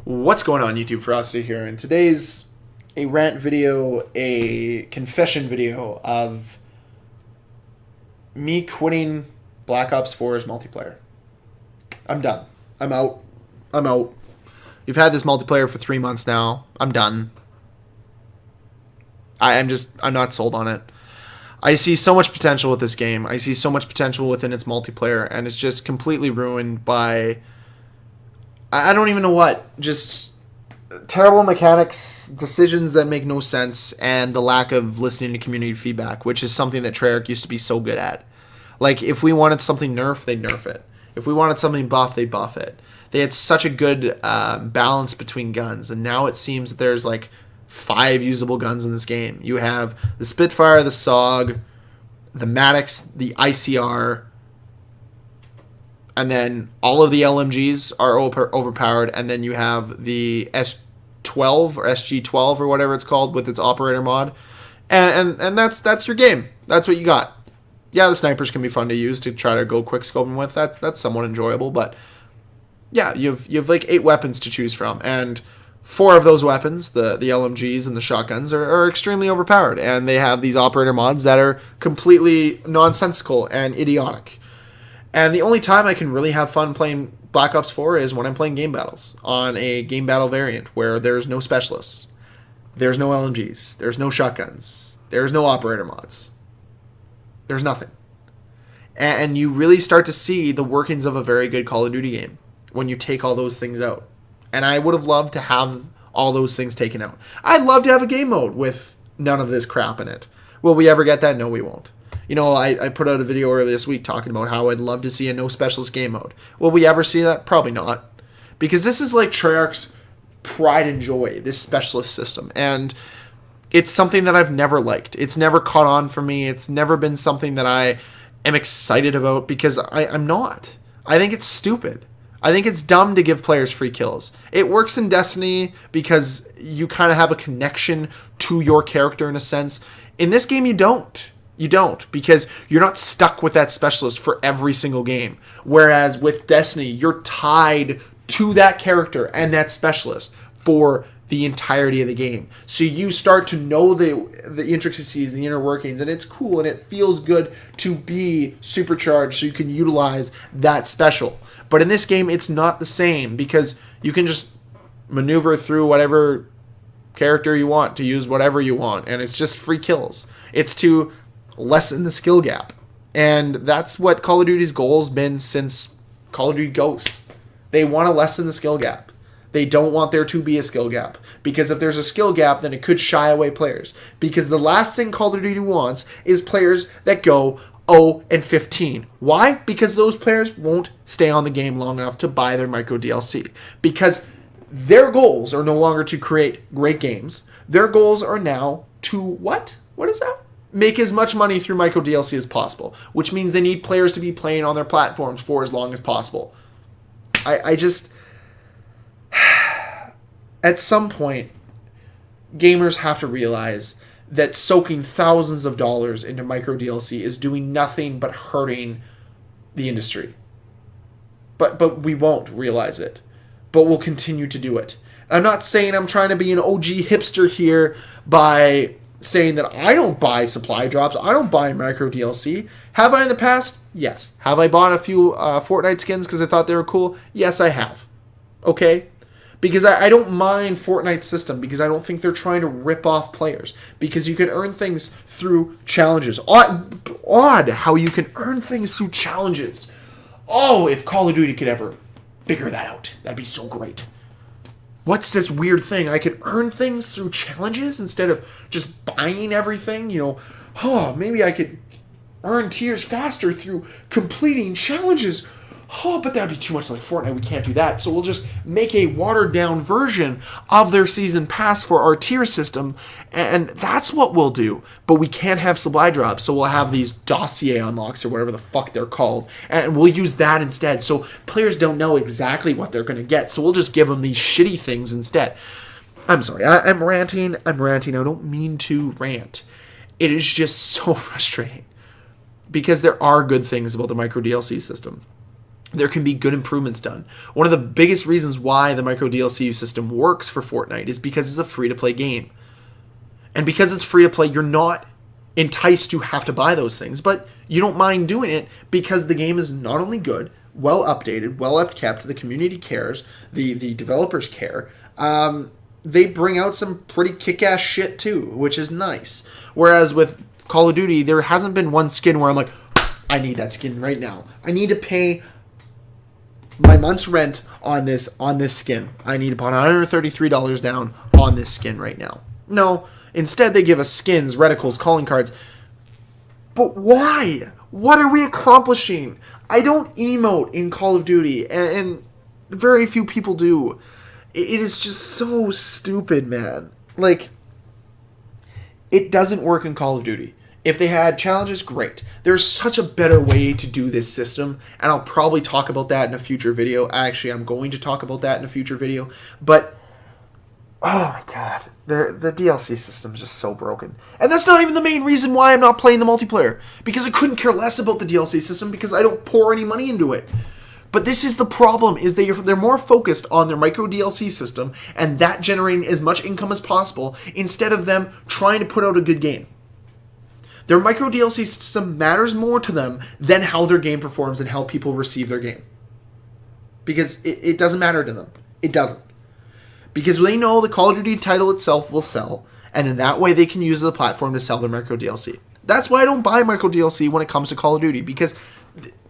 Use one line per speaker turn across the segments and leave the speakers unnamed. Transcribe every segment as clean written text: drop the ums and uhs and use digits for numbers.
What's going on, YouTube? Ferocity here, and today's a rant video, a confession video of me quitting Black Ops 4's multiplayer. I'm done. I'm out. I'm out. You've had this multiplayer for 3 months now. I'm done. I'm not sold on it. I see so much potential with this game. I see so much potential within its multiplayer, and it's just completely ruined by... I don't even know what. Just terrible mechanics, decisions that make no sense, and the lack of listening to community feedback, which is something that Treyarch used to be so good at. Like, if we wanted something nerfed, they'd nerf it. If we wanted something buff, they'd buff it. They had such a good balance between guns, and now it seems that there's like 5 usable guns in this game. You have the Spitfire, the SOG, the Maddox, the ICR, and then all of the LMGs are overpowered, and then you have the S12 or SG12 or whatever it's called with its operator mod, and that's your game. That's what you got. Yeah, the snipers can be fun to use to try to go quick scoping with. That's somewhat enjoyable, but yeah, you have like 8 weapons to choose from, and 4 of those weapons, the LMGs and the shotguns, are extremely overpowered, and they have these operator mods that are completely nonsensical and idiotic. And the only time I can really have fun playing Black Ops 4 is when I'm playing game battles on a game battle variant where there's no specialists, there's no LMGs, there's no shotguns, there's no operator mods. There's nothing. And you really start to see the workings of a very good Call of Duty game when you take all those things out. And I would have loved to have all those things taken out. I'd love to have a game mode with none of this crap in it. Will we ever get that? No, we won't. You know, I put out a video earlier this week talking about how I'd love to see a no specialist game mode. Will we ever see that? Probably not. Because this is like Treyarch's pride and joy, this specialist system. And it's something that I've never liked. It's never caught on for me. It's never been something that I am excited about because I'm not. I think it's stupid. I think it's dumb to give players free kills. It works in Destiny because you kind of have a connection to your character in a sense. In this game, you don't. You don't, because you're not stuck with that specialist for every single game. Whereas with Destiny, you're tied to that character and that specialist for the entirety of the game. So you start to know the intricacies, the inner workings, and it's cool and it feels good to be supercharged so you can utilize that special. But in this game, it's not the same because you can just maneuver through whatever character you want to use whatever you want, and it's just free kills. It's to lessen the skill gap. And that's what Call of Duty's goal has been since Call of Duty Ghosts. They want to lessen the skill gap. They don't want there to be a skill gap. Because if there's a skill gap, then it could shy away players. Because the last thing Call of Duty wants is players that go 0-15. Why? Because those players won't stay on the game long enough to buy their micro DLC. Because their goals are no longer to create great games. Their goals are now to what? What is that? Make as much money through micro DLC as possible, which means they need players to be playing on their platforms for as long as possible. I just... At some point, gamers have to realize that soaking thousands of dollars into micro DLC is doing nothing but hurting the industry. But we won't realize it. But we'll continue to do it. I'm not saying I'm trying to be an OG hipster here by saying that I don't buy supply drops, I don't buy micro DLC. Have I in the past? Yes. Have I bought a few Fortnite skins because I thought they were cool? Yes, I have. Okay? Because I don't mind Fortnite's system, because I don't think they're trying to rip off players. Because you can earn things through challenges. Odd how you can earn things through challenges. Oh, if Call of Duty could ever figure that out, that'd be so great. What's this weird thing? I could earn things through challenges instead of just buying everything? You know, oh, maybe I could earn tiers faster through completing challenges. Oh, but that'd be too much like Fortnite. We can't do that. So we'll just make a watered-down version of their season pass for our tier system, and that's what we'll do. But we can't have supply drops, so we'll have these dossier unlocks or whatever the fuck they're called, and we'll use that instead. So players don't know exactly what they're going to get, so we'll just give them these shitty things instead. I'm sorry. I'm ranting. I don't mean to rant. It is just so frustrating because there are good things about the micro DLC system. there can be good improvements done. One of the biggest reasons why the micro DLC system works for Fortnite is because it's a free-to-play game. And because it's free-to-play, you're not enticed to have to buy those things, but you don't mind doing it because the game is not only good, well updated, well upkept, the community cares, the developers care. They bring out some pretty kick-ass shit too, which is nice. Whereas with Call of Duty, there hasn't been one skin where I'm like, I need that skin right now. I need to pay my month's rent on this skin. I need to put $133 down on this skin right now. No, instead they give us skins, reticles, calling cards. But why? What are we accomplishing? I don't emote in Call of Duty, and very few people do. It is just so stupid, man. Like, it doesn't work in Call of Duty. If they had challenges, great. There's such a better way to do this system, and I'll probably talk about that in a future video. Actually, I'm going to talk about that in a future video. But, oh my god, the DLC system is just so broken. And that's not even the main reason why I'm not playing the multiplayer. Because I couldn't care less about the DLC system because I don't pour any money into it. But this is the problem, is they're more focused on their micro DLC system and that generating as much income as possible instead of them trying to put out a good game. Their micro DLC system matters more to them than how their game performs and how people receive their game. Because it doesn't matter to them. It doesn't. Because they know the Call of Duty title itself will sell, and in that way they can use the platform to sell their micro DLC. That's why I don't buy micro DLC when it comes to Call of Duty, because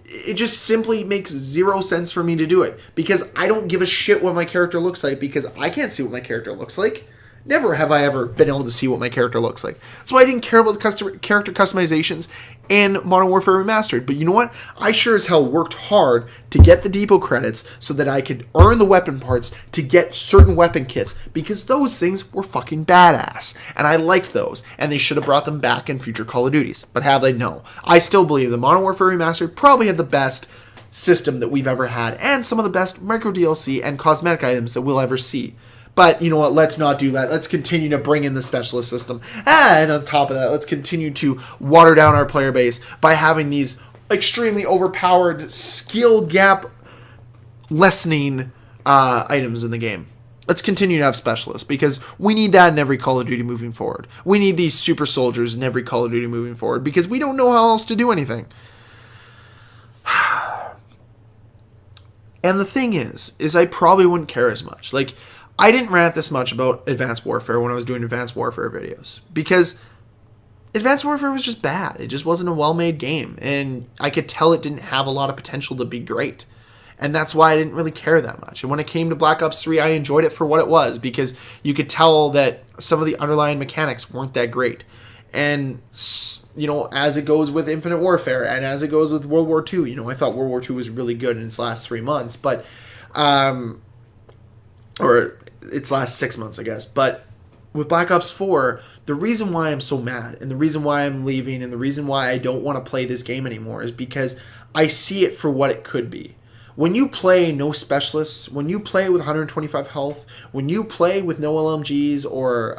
it just simply makes zero sense for me to do it. Because I don't give a shit what my character looks like, because I can't see what my character looks like. Never have I ever been able to see what my character looks like. That's why I didn't care about the character customizations in Modern Warfare Remastered. But you know what? I sure as hell worked hard to get the depot credits so that I could earn the weapon parts to get certain weapon kits, because those things were fucking badass. And I liked those. And they should have brought them back in future Call of Duties. But have they? No. I still believe the Modern Warfare Remastered probably had the best system that we've ever had, and some of the best micro DLC and cosmetic items that we'll ever see. But you know what? Let's not do that. Let's continue to bring in the specialist system. And on top of that, let's continue to water down our player base by having these extremely overpowered skill gap lessening items in the game. Let's continue to have specialists, because we need that in every Call of Duty moving forward. We need these super soldiers in every Call of Duty moving forward, because we don't know how else to do anything. And the thing is I probably wouldn't care as much. Like, I didn't rant this much about Advanced Warfare when I was doing Advanced Warfare videos, because Advanced Warfare was just bad. It just wasn't a well-made game, and I could tell it didn't have a lot of potential to be great. And that's why I didn't really care that much. And when it came to Black Ops 3, I enjoyed it for what it was, because you could tell that some of the underlying mechanics weren't that great. And, you know, as it goes with Infinite Warfare, and as it goes with World War II, you know, I thought World War II was really good in its last 3 months, but, or its last 6 months, I guess. But with Black Ops 4, the reason why I'm so mad, and the reason why I'm leaving, and the reason why I don't want to play this game anymore is because I see it for what it could be. When you play no specialists, when you play with 125 health, when you play with no LMGs or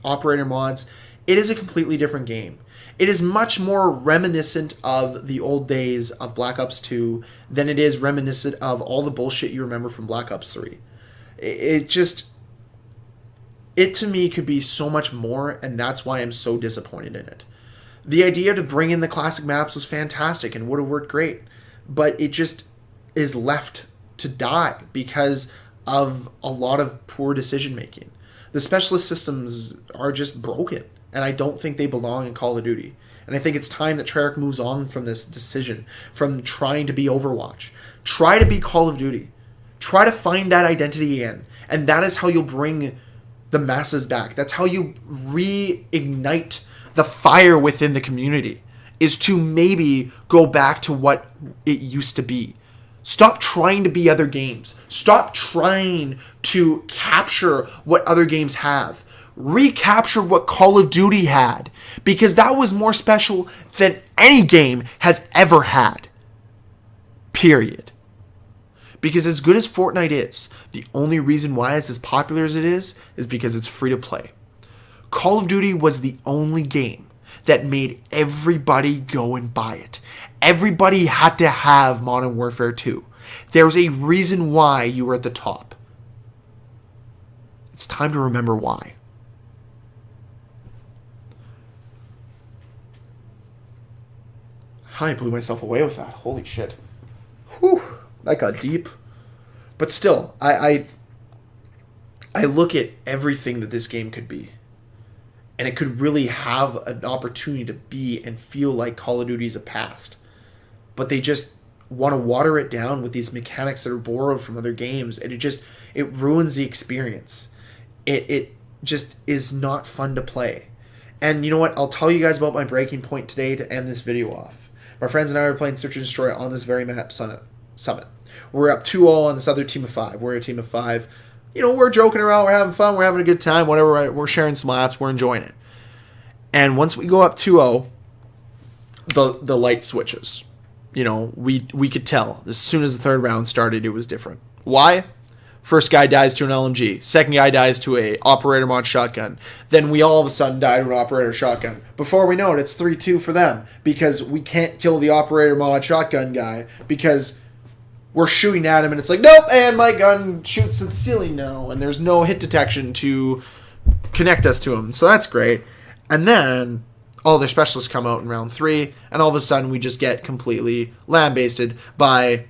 operator mods, it is a completely different game. It is much more reminiscent of the old days of Black Ops 2 than it is reminiscent of all the bullshit you remember from Black Ops 3. It to me could be so much more, and that's why I'm so disappointed in it. The idea to bring in the classic maps was fantastic and would have worked great, but it just is left to die because of a lot of poor decision making. The specialist systems are just broken, and I don't think they belong in Call of Duty. And I think it's time that Treyarch moves on from this decision, from trying to be Overwatch. Try to be Call of Duty. Try to find that identity again. And that is how you'll bring the masses back. That's how you reignite the fire within the community, is to maybe go back to what it used to be. Stop trying to be other games. Stop trying to capture what other games have. Recapture what Call of Duty had, because that was more special than any game has ever had. Period. Because as good as Fortnite is, the only reason why it's as popular as it is because it's free to play. Call of Duty was the only game that made everybody go and buy it. Everybody had to have Modern Warfare 2. There's a reason why you were at the top. It's time to remember why. I blew myself away with that. Holy shit. Whew. That got deep. But still, I look at everything that this game could be. And it could really have an opportunity to be and feel like Call of Duty is a past. But they just want to water it down with these mechanics that are borrowed from other games. And it ruins the experience. It just is not fun to play. And you know what? I'll tell you guys about my breaking point today to end this video off. My friends and I were playing Search and Destroy on this very map summit. We're up 2-0 on this other team of 5. We're a team of 5. You know, we're joking around, we're having fun, we're having a good time, whatever, we're sharing some laughs, we're enjoying it. And once we go up 2-0, the light switches. You know, we could tell. As soon as the third round started, it was different. Why? First guy dies to an LMG. Second guy dies to a operator mod shotgun. Then we all of a sudden die to an operator shotgun. Before we know it, it's 3-2 for them. Because we can't kill the operator mod shotgun guy. Because we're shooting at him and it's like, nope, and my gun shoots at the ceiling now. And there's no hit detection to connect us to him. So that's great. And then all their specialists come out in round 3. And all of a sudden we just get completely lambasted by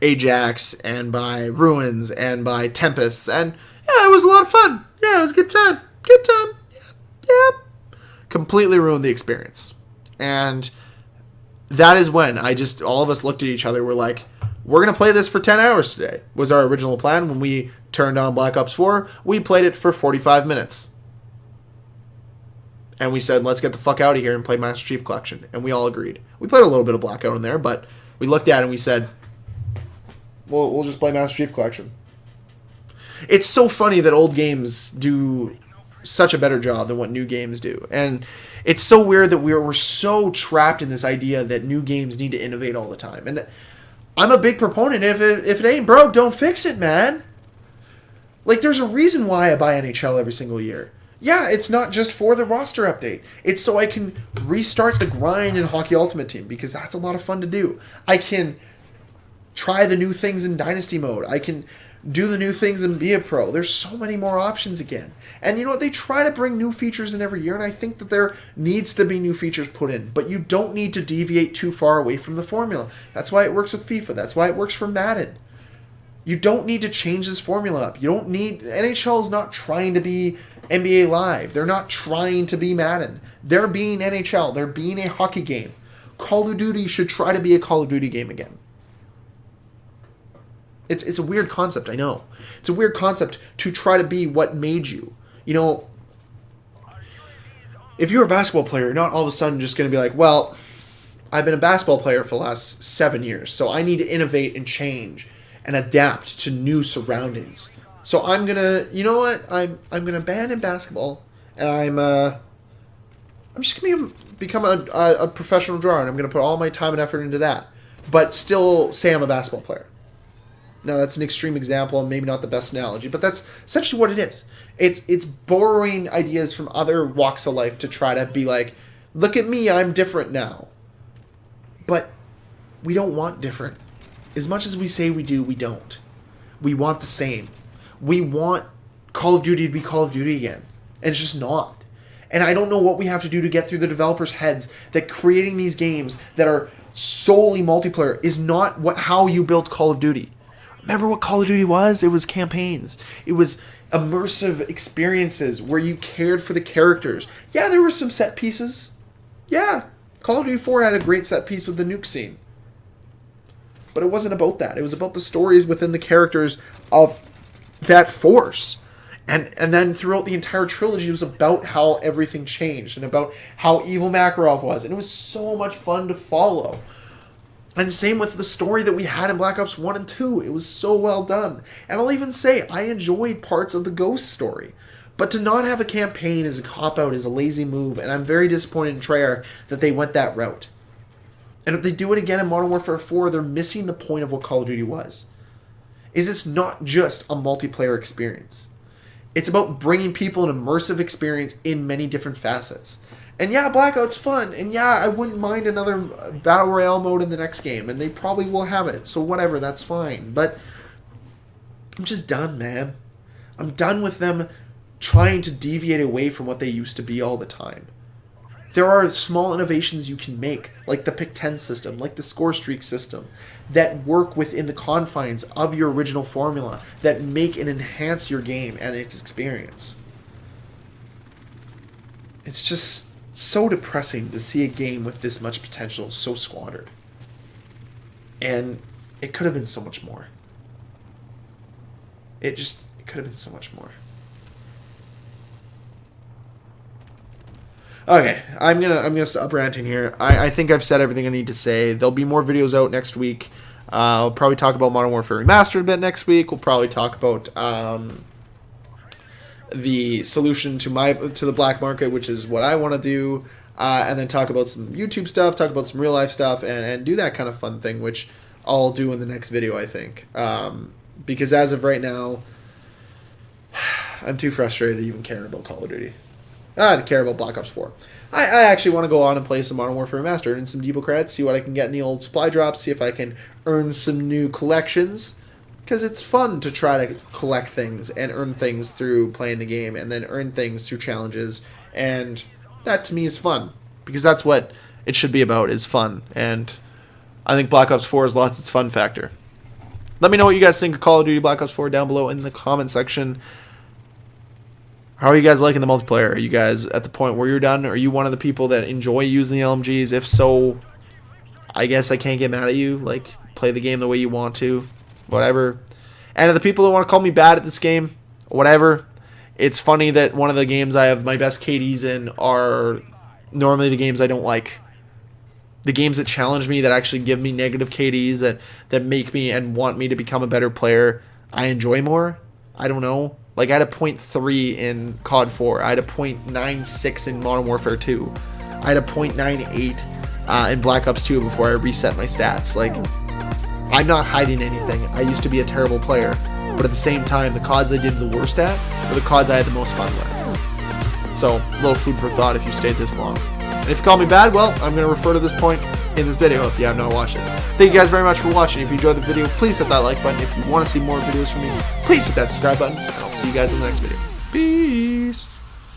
Ajax and by Ruins and by Tempests, and yeah, it was a lot of fun. Yeah, it was a good time. Good time. Yeah. Completely ruined the experience. And that is when all of us looked at each other. We're like, we're going to play this for 10 hours today, was our original plan. When we turned on Black Ops 4, we played it for 45 minutes. And we said, let's get the fuck out of here and play Master Chief Collection. And we all agreed. We played a little bit of Blackout in there, but we looked at it and we said, we'll just play Master Chief Collection. It's so funny that old games do such a better job than what new games do. And it's so weird that we're so trapped in this idea that new games need to innovate all the time. And I'm a big proponent. If it ain't broke, don't fix it, man. Like, there's a reason why I buy NHL every single year. Yeah, it's not just for the roster update. It's so I can restart the grind in Hockey Ultimate Team, because that's a lot of fun to do. I can try the new things in Dynasty mode. I can do the new things and be a pro. There's so many more options again. And you know what? They try to bring new features in every year, and I think that there needs to be new features put in. But you don't need to deviate too far away from the formula. That's why it works with FIFA. That's why it works for Madden. You don't need to change this formula up. You don't need... NHL is not trying to be NBA Live. They're not trying to be Madden. They're being NHL. They're being a hockey game. Call of Duty should try to be a Call of Duty game again. It's a weird concept, I know. It's a weird concept to try to be what made you. You know, if you're a basketball player, you're not all of a sudden just going to be like, well, I've been a basketball player for the last 7 years, so I need to innovate and change and adapt to new surroundings. So I'm going to, you know what? I'm going to abandon basketball, and I'm just going to become a professional drawer, and I'm going to put all my time and effort into that, but still say I'm a basketball player. Now, that's an extreme example and maybe not the best analogy, but that's essentially what it is. It's borrowing ideas from other walks of life to try to be like, look at me, I'm different now. But we don't want different. As much as we say we do, we don't. We want the same. We want Call of Duty to be Call of Duty again. And it's just not. And I don't know what we have to do to get through the developers' heads that creating these games that are solely multiplayer is not how you built Call of Duty. Remember what Call of Duty was? It was campaigns. It was immersive experiences where you cared for the characters. Yeah, there were some set pieces. Yeah, Call of Duty 4 had a great set piece with the nuke scene. But it wasn't about that. It was about the stories within the characters of that force. And then throughout the entire trilogy, it was about how everything changed and about how evil Makarov was. And it was so much fun to follow. And same with the story that we had in Black Ops 1 and 2. It was so well done. And I'll even say, I enjoyed parts of the Ghost story. But to not have a campaign is a cop-out, is a lazy move, and I'm very disappointed in Treyarch that they went that route. And if they do it again in Modern Warfare 4, they're missing the point of what Call of Duty was. It's not just a multiplayer experience. It's about bringing people an immersive experience in many different facets. And yeah, Blackout's fun. And yeah, I wouldn't mind another Battle Royale mode in the next game. And they probably will have it. So whatever, that's fine. But I'm just done, man. I'm done with them trying to deviate away from what they used to be all the time. There are small innovations you can make, like the pick 10 system, like the score streak system, that work within the confines of your original formula, that make and enhance your game and its experience. It's just so depressing to see a game with this much potential so squandered. And it could have been so much more. It could have been so much more. Okay, I'm gonna stop ranting here. I think I've said everything I need to say. There'll be more videos out next week. I'll probably talk about Modern Warfare Remastered a bit next week. We'll probably talk about the solution to the black market, which is what I want to do, and then talk about some YouTube stuff, talk about some real life stuff, and do that kind of fun thing, which I'll do in the next video, I think. Because as of right now, I'm too frustrated to even care about Call of Duty. To care about Black Ops 4. I actually want to go on and play some Modern Warfare Remastered and some depot credits, see what I can get in the old supply drops, see if I can earn some new collections, because it's fun to try to collect things and earn things through playing the game, and then earn things through challenges, and that to me is fun, because that's what it should be about, is fun, and I think Black Ops 4 has lost its fun factor. Let me know what you guys think of Call of Duty Black Ops 4 down below in the comment section. How are you guys liking the multiplayer? Are you guys at the point where you're done? Are you one of the people that enjoy using the LMGs? If so, I guess I can't get mad at you. Like, play the game the way you want to. Whatever. And the people that want to call me bad at this game, whatever. It's funny that one of the games I have my best KDs in are normally the games I don't like. The games that challenge me, that actually give me negative KDs, that make me and want me to become a better player, I enjoy more. I don't know. Like, I had a .3 in COD 4. I had a .96 in Modern Warfare 2. I had a .98 in Black Ops 2 before I reset my stats. Like, I'm not hiding anything. I used to be a terrible player. But at the same time, the CODs I did the worst at were the CODs I had the most fun with. So, a little food for thought if you stayed this long. And if you call me bad, well, I'm going to refer to this point in this video if you have not watched it. Thank you guys very much for watching. If you enjoyed the video, please hit that like button. If you want to see more videos from me, please hit that subscribe button. And I'll see you guys in the next video. Peace.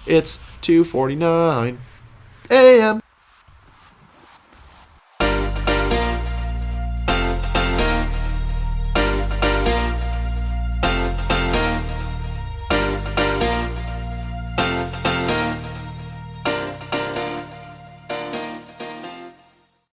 It's 2:49 a.m.